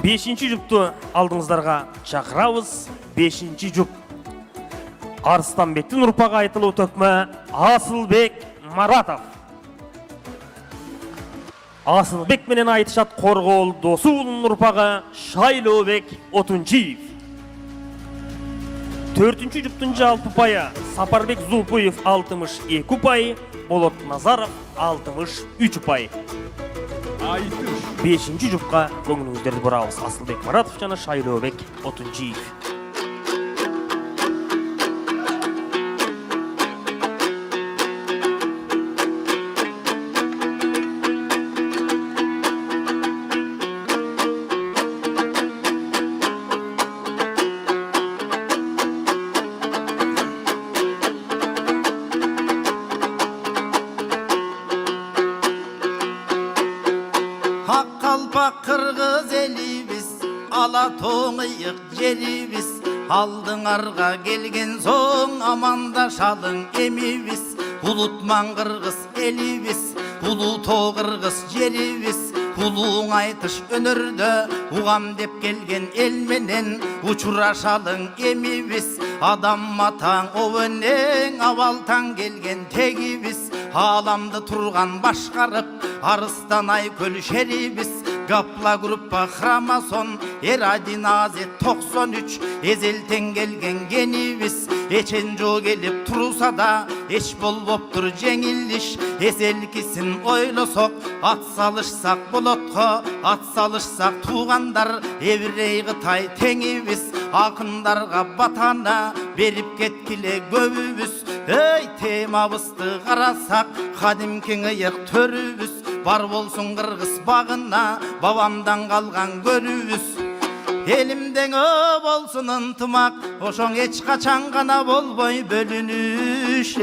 Бешинчи жұпты алдыңыздарға шақырабыз. Бешинчи жұп. Арыстанбектің ұрпағы айтылу төкмі Асылбек Маратов. Асылбек менен айтышат Қорғол Досуұлының ұрпағы Шайлообек Отунчиев. Төртінші жұптың жалпы пайы Сапарбек Зулпуев 62 ұпай, Болот Назаров 63 ұпай. Бешинчи жұпқа көңіліңіздерді бұрауыз. Асылбек Маратов жана Шайлообек Отунчиев. Қырғыз елибіз, ала тоңыйық жерибіз, алдыңарға келген соң амандашалың емибіз. Улутман қырғыз елибіз, улуто қырғыз жерибіз, улуң айтыш өнөрдө угам деп келген элменен учурашалың емибіз. Адам атаң обөнең абалтан келген тегибіз, аламды турган башкарып арыстан айкөл шерибіз. Гапла группа хромосон R1 93 эзелтен келген генибиз. Эчен жоо келип туруса да эч болбоптур жеңилиш. Эселкисин ойлосок ат салышсак болотко, ат салышсак туугандар Еврей Кытай теңибиз. Акындарга батана берип кеткиле көбүбүз. Эй темабызды карасак кадимки ыйык төрүбүз. Бар болсун кыргыз багына бабамдан калган көрүбүз. Элимден болсун ынтымак, ошоң эч качан гана болбой бөлүнүш.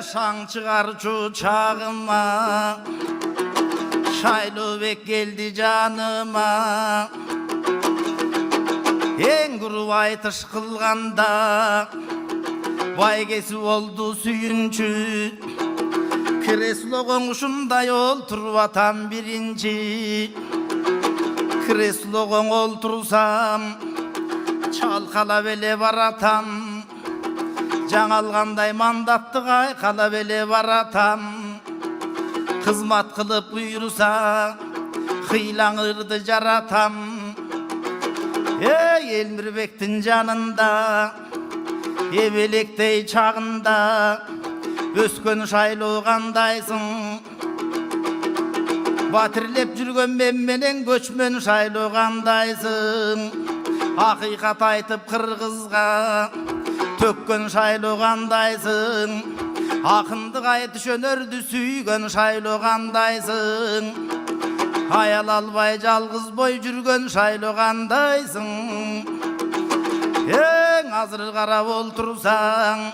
Шаң чыгарчу чагыма, Шайлообек келди жаныма. Эң куруп айтыш кылганда байгеси болду сүйүнчү. Креслогоң ушундай олтуруп атам биринчи. Креслогоң олтурсам чалкалап эле баратам. Жаңалгандай мандатты кайкалап эле баратам. Кызмат кылып буйруса кыйлаңырды жаратам. Эй Элмирбектин жанында эбелектей чагында өскөн Шайлоо кандайсың? Батирлеп жүргөн мен менен көчмөн Шайлоо кандайсың? Акыйкат айтып кыргызга төккөн Шайлоо кандайсың? Акындык айтыш өнөрдү сүйгөн Шайлоо кандайсың? Аял албай жалгыз бой жүргөн Шайлоо кандайсың? Эң азыр карап олтурсаң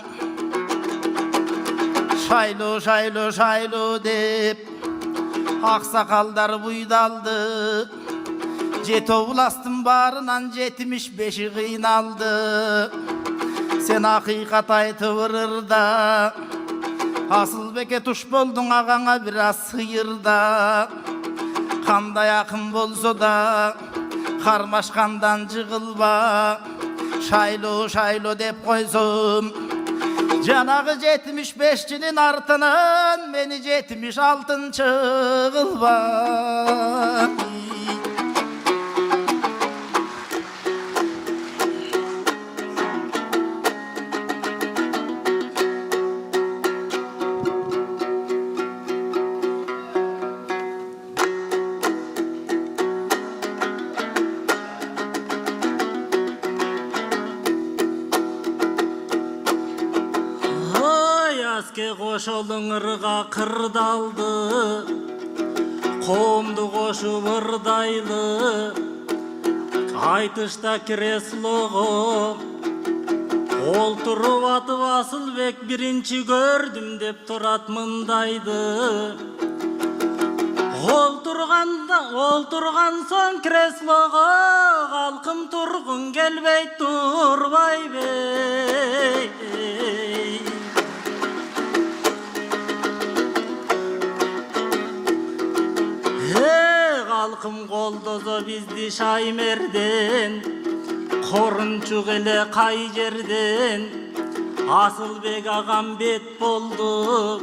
Шайлоо, Шайлоо, Шайлоо деп аксакалдар буйдалды. Жети областын баарынан 75 кыйналды. Сен акыйкат айтып ырырда, Асылбекке туш болдуң агаңа бир аз сыйырда. Кандай акын болсо да кармашкандан жыгылба. Шайлоо, Шайлоо деп койсом жанагы 75-чинин артынан мени 76-чы кылба. Кошолуң ырга кырдалды, коомду кошуп ырдайлы. Айтышта креслого олтуруп атып Асылбек биринчи көрдүм деп турат мындайды. Olturgan son kresloga halkım turgun gelbey turbay bey. Halkım koldozo bizdi Şaymer'den, korunçuk ele kay жерден. Asılbek ağam bet boldu,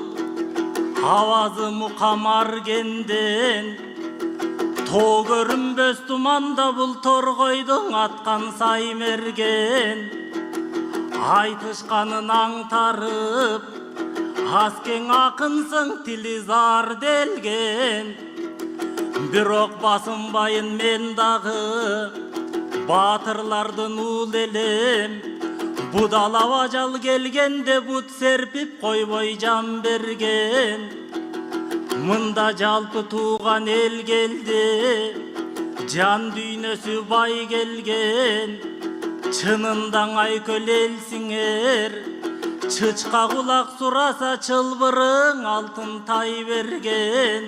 avazı mukamargenden. Too görünbös tumanda bul torgoydun atkan Saymergen. Aytышканын аңтарып, аскен акынсың тили зар делген. Бирок басынбайын мен дагы, батырлардын ул элем. Budalava ajal gelgende but serpip койбой жан берген. Мында жалпы тууган эл келди, жан дүйнөсү бай келген. Чынында айкөл элсиңер, чычка кулак сураса чылбырың алтын тай берген.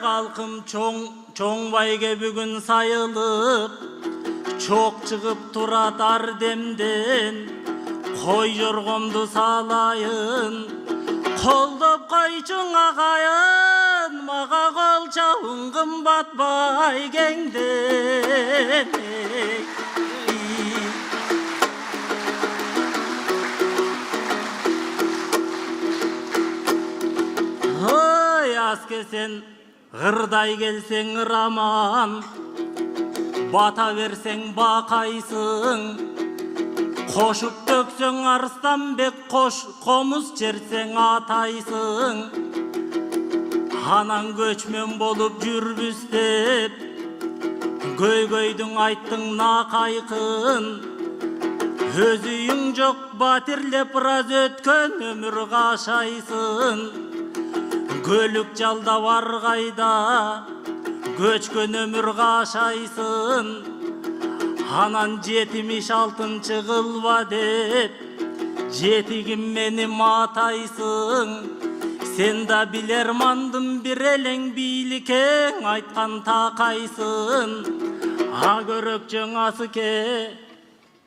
Калкым чоң байге бүгүн сайылып, çok çıkıp turat ardemden. Koy jorgomdu salayın, koldop koyçun ağayın. Maga kol çavun kımbat baygenden. Oy aske sen gırday gelsen ıraman, bata versen bakaysın. Koşup döksön Arslanbek komuz çersen ataysın. Anan göçmen bolup жүрбүстеп, көйгөйдүң айттың накайкын. Өз үйүң жок батирлеп раз өткөн өмүр кашайсың. Көлүк жалда бар кайда, көчкөн өмүр кашайсың. Анан 76 кылба деп, жетигим мени матайсың. Sen da bilermandın bir eleng bilikең айткан такайсың. Көрөкчөң асыке,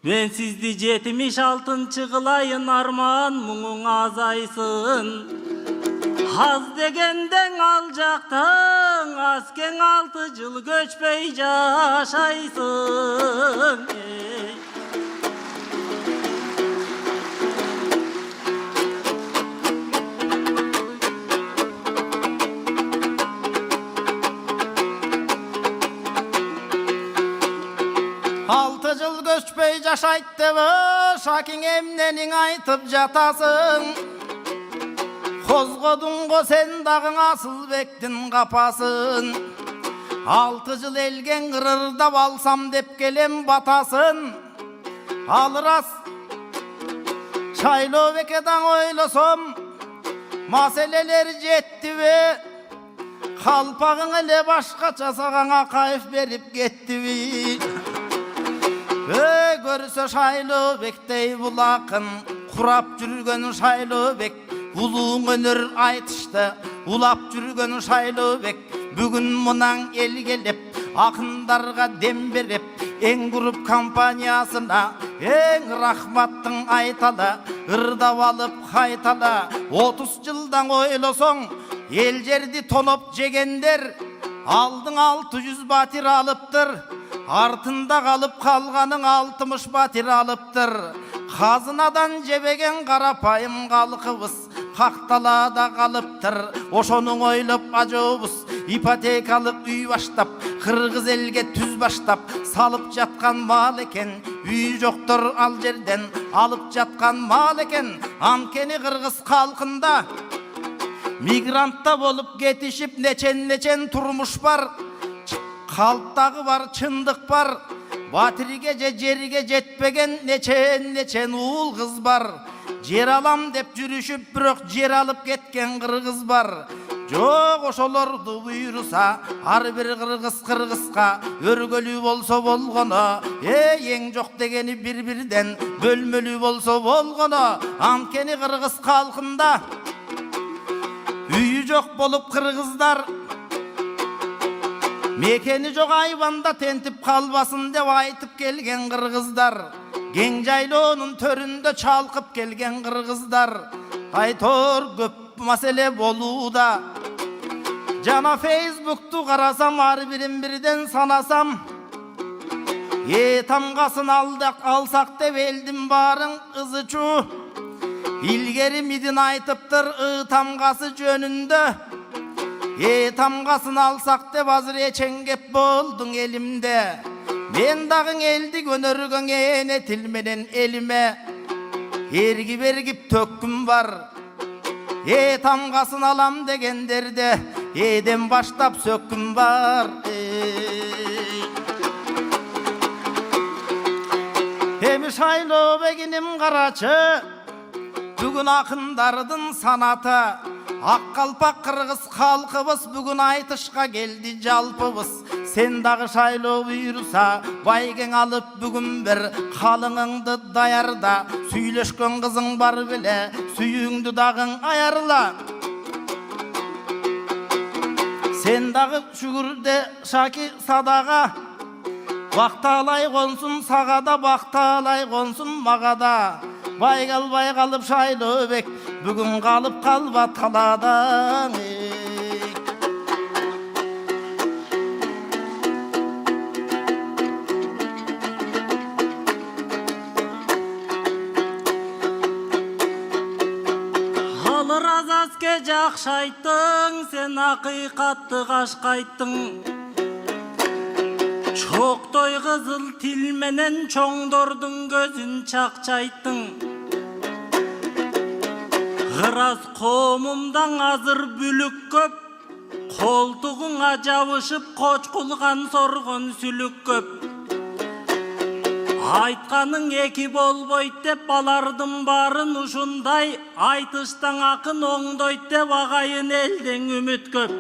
мен сизди 76 кылайын, арман муңуң азайсың. Az degenden alacaktın, asken 6 yıl göçpey yaşaysın. Altı yıl göçpey yaşayt deb Şaking emnening aytıp jatasın. Kozgodungo sen dagın Asılbektin kapasın. 6 yıl elgen kırırda balsam dep kelem batasın. Alıras Şaylobeke'den oylasam, maseleler jetti ve kalpağın ele başkaça sağana kayıf berip getti vi. Görse Şaylobek'tey bulakın, kurap жүргөн Şaylobek. Uluğun önür aytıştı, ulap жүргөн Şaylobek. Bugün munan el gelip, akındarga dem berip, en grup kampaniyasına, en rahmattın aytalı, ırdap alıp haytalı. 30 yıldan oylason, el жерди tonop jegender, aldın 600 batir alıptır. Артында қалып қалғаның 60 батир алыптыр. Қазынадан жебеген қарапайым қалқыбыз қақталада қалыптыр. Ошоның ойлап ажобыз ипотекалық үй баштап, қырғыз елге түз баштап, салып жатқан мал екен. Үй жоқтыр ал жерден алып жатқан мал екен. Анткени қырғыз халқында мигрантта болып кетишип нечен турмуш бар. Kalptағы бар, чындық бар. Батириге же жерге жетпеген нечен уул кыз бар. Жер алам деп жүрүшүп, бирок жер алып кеткен кыргыз бар. Жок ошолорду буйруса, ар бир кыргызга өргөлүү болсо болгоно. Эң жок дегени бир-бирден бөлмөлүү болсо болгоно. Анткени кыргыз калкында үйү жоқ болып қырғыздар. Мекені жоқ айванда тентіп қалбасын деп айтып келген қырғыздар. Кең жайлоонун төрүндө чалкып келген қырғыздар. Айтор көп маселе болууда. Жана Фейсбукту карасам, ар бирин бирден санасам, тамгасын алсак деп элдин барын ызычу. Илгери мидин айтыптыр тамгасы жөнүндө. Тамгасын алсак деп азыр эчеңгеп болдуң элимде. Мен дагы элди көнөргөн эне тил менен элиме эргип эргип төккүм бар. Тамгасын алам дегендерде эден баштап сөккүм бар. Эми шайлоо бегиним карачы, бүгүн акындардын санаты. Ак калпак кыргыз халкыбыз бүгүн айтышка келди жалпыбыз. Сен дагы шайлоо буйруса, байгең алып бүгүн бир калыңыңды даярда. Сүйлөшкөн кызың бар беле, сүйүңдү дагың аярла. Сен дагы шүгүрде шаки садага, бакталай консун сага да, бакталай консун мага да. Байгал калып шайлоо бек, бүгүн калып калба таладан. Алыр азаске жакшы айттың, сен акыйкатты кашкайттың. Чоктой кызыл тил менен чоңдордун көзүн чакчайттың. Кырас коомумдан азыр бүлүк көп, колтугуңа жабышып кочкулган соргон сүлүк көп. Айтканың эки болбойт деп алардын барын ушундай, айтыштан акын оңдойт деп агайын элден үмүт көп.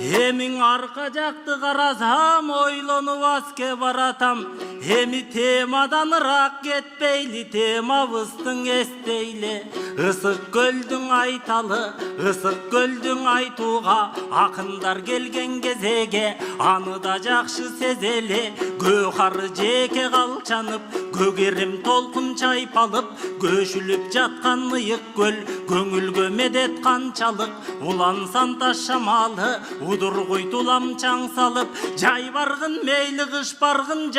Эмиң арка жакты карасам, ойлонуп аске баратам. Эми темадан ырак кетпейли, темабыздын эстейли. Ысык көлдүң айталы, ысык көлдүң айтууга, акындар келген кезеге аны да жакшы сезели. Көкары жеке калчанып, көгерим толкун чайпалып, көшүлүп жаткан ыйык көл, көңүлгө медет канчалык. Улансан таш шамалы, удургуй тулам чаң салып, жай баргын мейли кыш баргын,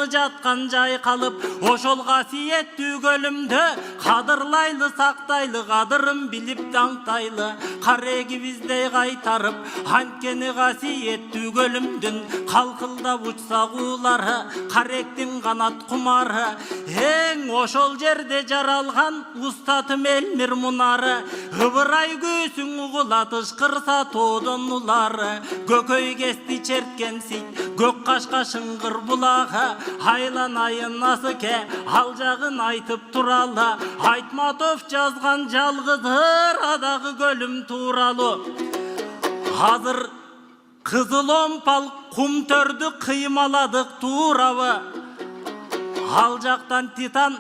жаткан жай калып. Ошол касиеттүү көлүмдө кадырлайлы, сактайлы, кадырын билип даңтайлы. Карегибиздей кайтарып, анткени касиеттүү көлүмдүн калкылдап учса куулары, каректин канат кумары. Эң ошол жерде жаралган устатым Элмир Мунары. Ыбырай күүсүң угулат ышкырса тоодон улары. Көкөй кести черткен сит, көк кашка шыңгыр булагы. Айланайын насыке, ал жагын айтып туралы. Айтматов жазган жалгызыр адагы көлүм тууралуу. Азыр кызыл омпал кум төрдү кыймаладык туурабы. Ал жактан титан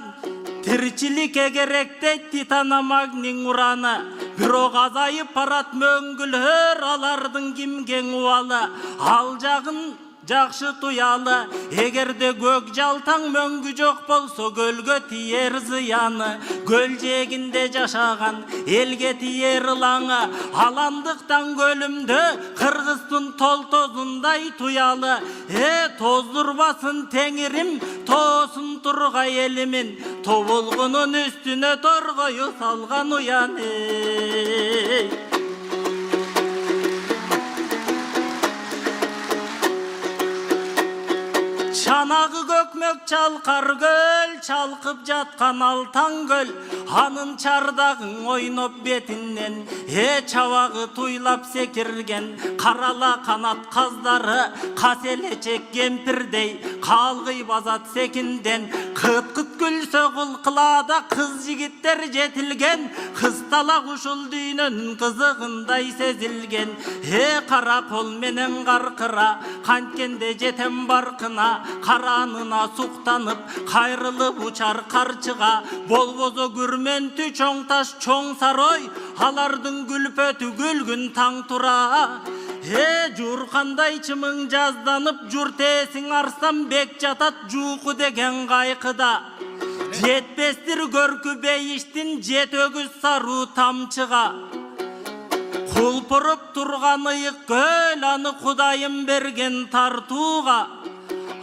тиричиликке керек дейт, титаномагний ураны. Бирок азайып барат мөңгүлөр, алардын кимген убалы. Ал жагын жакшы туялы. Эгерде көк жалтаң мөңгү жок болсо, көлгө тиер зыяны. Көл жээгинде жашаган элге тиер ылаңы. Аландыктан көлүмдө кыргыздын толтозундай туялы. Тоздурбасын теңирим, тоосун тургай элимин. Тобулгунун үстүнө торгою салган уян. Чанагы көкмөк чалкар көл, чалкып жаткан алтан көл. Анын чардагын ойноп бетинен, чабагы туйлап секирген. Карала канат каздары, каселечек кемпирдей, калгый базат секинден. Kıt kıt gülse kul kılada kız jigitler jetilgen, kıztala kuşul düğünün kızığınday sezilgen. He kara kol menen karkıra, kantkende jetem barkına, karanına suqtanıp, kayrılıp uçar karçıga. Bol bozo gürmentü çoң taş çoң saroy, halardın gülpötü gülgün taң tura. He jurkanday çımın jazdanıp, jurtesin arsam bek jatat juuku degen kayqıda. Jetpestir görkü beyiştin jet ögüz sarı tamçıga. Kulpurup turgan ıyık göl anı Kudayım bergen tartuğa.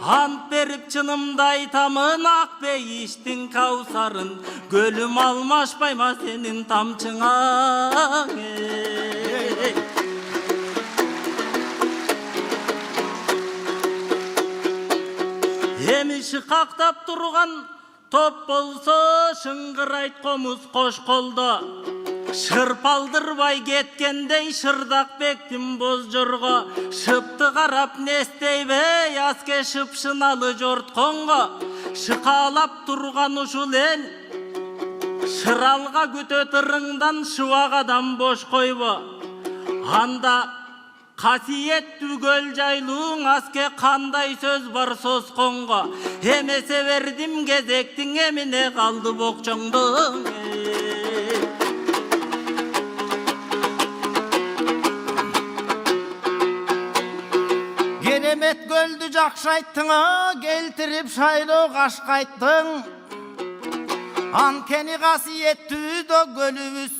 Ant berip çınımday tamın ak beyiştin kavsarın, gölüm almaşpayma senin tamçığa. Hemi şıkaktap turgan top bolsa şıngırayt komuz koş kolda. Şırpaldırбай ketkendey şırdak bektim bozjorgo. Şıptı karap nestey bey aske şıpşınalı jortkongo. Şıkalap turgan uşul el şıralga kütö tırыңdan şıvagadan boş koybo. Anda kasiyet tügöl jayluğun aske kanday söz var soskongo. Hemese verdim gezektin emine kaldı bokçoңdun. Keremet göldü jakşayttıңa, keltirip şaylo kaşkayttың. Ankeni kasiyettü do gölübüz.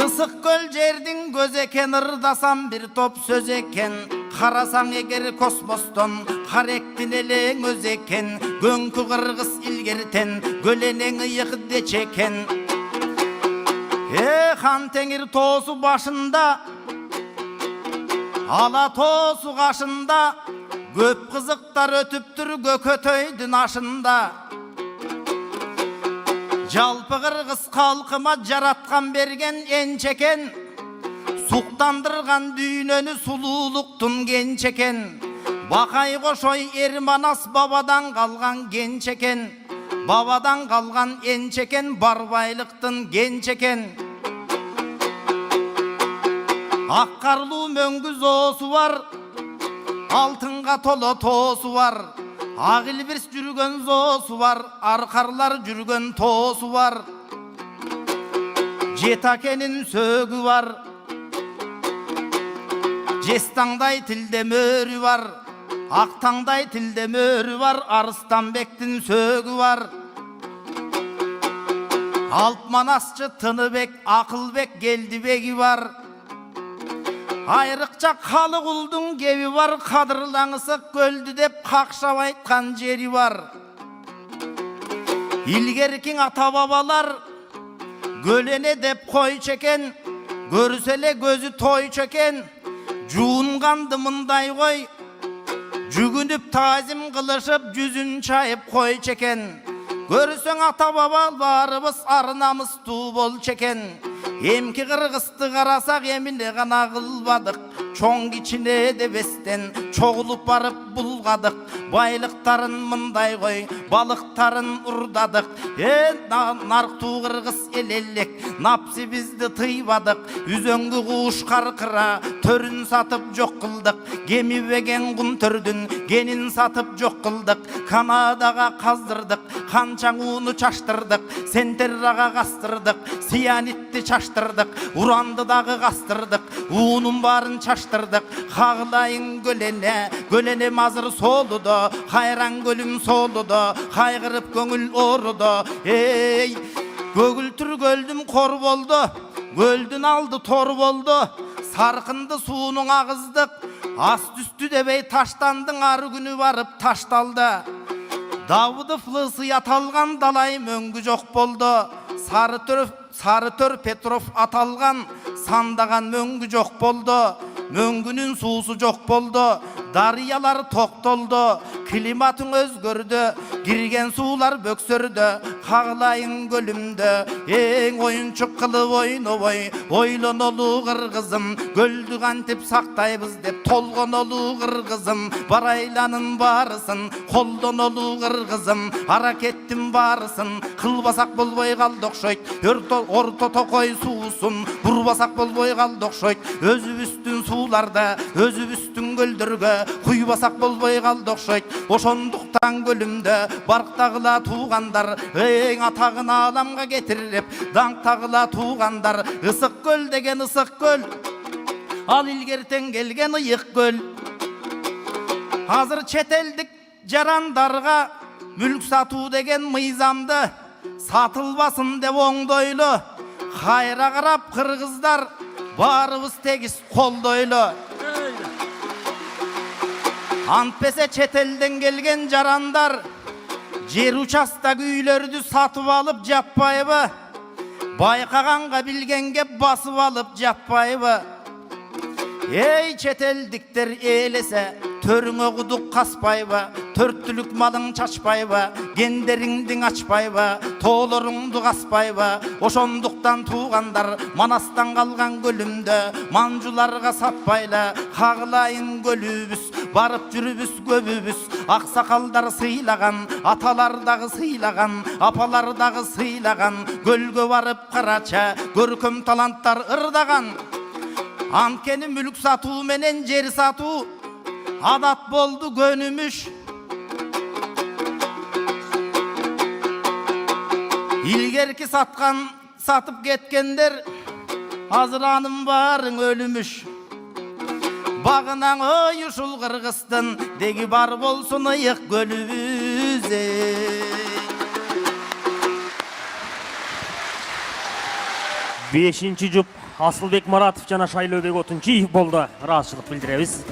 Isık göl jerdin göz eken, ırdasam bir top söz eken. Karasaң eger kosmoston, karektin eleң öz eken. Göңkü kırgız ilgerten, göleneň ıyık deçeken. Han teңir tosu başında, ala tosu kaşında, köp kızıktar ötüptür gökötöydün aşında. Жалпы кыргыз калкыма жараткан берген энчекен, суктандырган дүйнөнү сулуулуктун кенчекен. Бакай кошой Эрманас бабадан калган кенчекен, бабадан калган энчекен, барбайлыктын кенчекен. Ак карлуу мөңгүз оосу бар, алтынга толо тоосу бар. Agilbirs жүргөн zosu var, arkarlar жүрgön tosu var. Jetakenin sögü var, jestangday tilde mörü var. Aktangday tilde mörü var, Arıstanbek'tin sögü var. Alpmanasçı Tınıbek, Akılbek Geldibegi var. Ayrıkça kalı kuldun gevi var, kadırlanısı göldü dep kakşap aytkan jeri var. İlgerkin ata babalar gölene dep koy çeken, görsele gözü toy çeken. Juungandı mınday koy, jügünüp tazim kılışıp yüzün çayıp koy çeken. Görsöň ata babalarыбыз arınamız tuğbol çeken. Emki kırgızdı karasak emine gana kılbadık. Çoң içine de besten çoğulup barıp bulgadık. Baylıktarın mınday koy, balıktarın urdadık. Narktu kırgız elellek, napsi bizdi tıybadık. Üzöngü kuş karkıra, törün satıp jok kıldık. Gemi vegen kun tördün, genin satıp jok kıldık. Kanadaga kazdırdık, kançaң unu çaştırdık. Senterraga kastırdık, siyanitti çaştırdık. Urandı dağı kastırdık, unun barın çaştırdık. Hağlayın gölene, gölene mazır soludu. Hayran gölüm soludu, kaygırıp göngül orudu. Ey, gögültür göldüm kor boldu, göldün aldı tor boldu. Sarkındı suunun ağızdık, ast üstü debey taştandın, arı günü varıp taştaldı. Davıdı flısı yatalgan dalay möngü jok boldu. Sarıtör Petrov atalgan, sandagan möngü jok boldu. Möngünün suusu jok boldu. Daryalar toktoldu, klimatın özgördü. Girgen suular böksördü, Hağlayın gölümde en oyunçuk kılıp oynabay Oylanolu kırgızım göldü kantip saktayız dep Tolgonolu kırgızım baraylanın barısın Koldonolu kırgızım harekettim barısın Kılbasak bolboy kaldı okşoyt orta tokoy suusun Burbasak bolboy kaldı okşoyt özübüstün suularda özübüstün göldürge Kuybasak bolboy kaldı okşoyt oşonduktan gölümde barktagıla tuğandar Eң atağını alamga getirip dаңktagıla tuğandar Isık göl degen ısık göl Al ilgerten gelgen ıyık göl Hazır çeteldik jarandarga Mülk satуу degen mыйзамды Satılbasın dep oңdoйлу Hayra karap kırgızlar Barыбыз tegiz koldoylu Antpese çetelden gelgen jarandar Jer uçasta güylördü satıp alıp jappayбы Baykaganга bilgenge basıp alıp jappayбы Ey çeteldikler eylese Törüңe kuduk kaspayбы Törttülük malın çaçpayбы Genderingdin açpayбы Toğlorungdu kaspayбы Oşonduktan tuğandar Manastan kalgan gölümde Mancularga satpayla Hağlayın gölübüs Barıp jürübüs göbübüs Aksakaldar sıylagan Atalardağı sıylagan Apalardağı sıylagan Gölgö varıp karaça Görküm talantlar ırdagan Ankeni mülk satуу menen jeri satуу Adat boldu gönümüş İlgerki satıp ketkenler Hazıranım barın ölümüş Bağınan oyuşul kırgıstın Degi bar bolsun ıyık gölübüze 5-ci jup Asılbek Maratov жана Шайлообек Отунчиев болду. Ыраазычылык билдиребиz.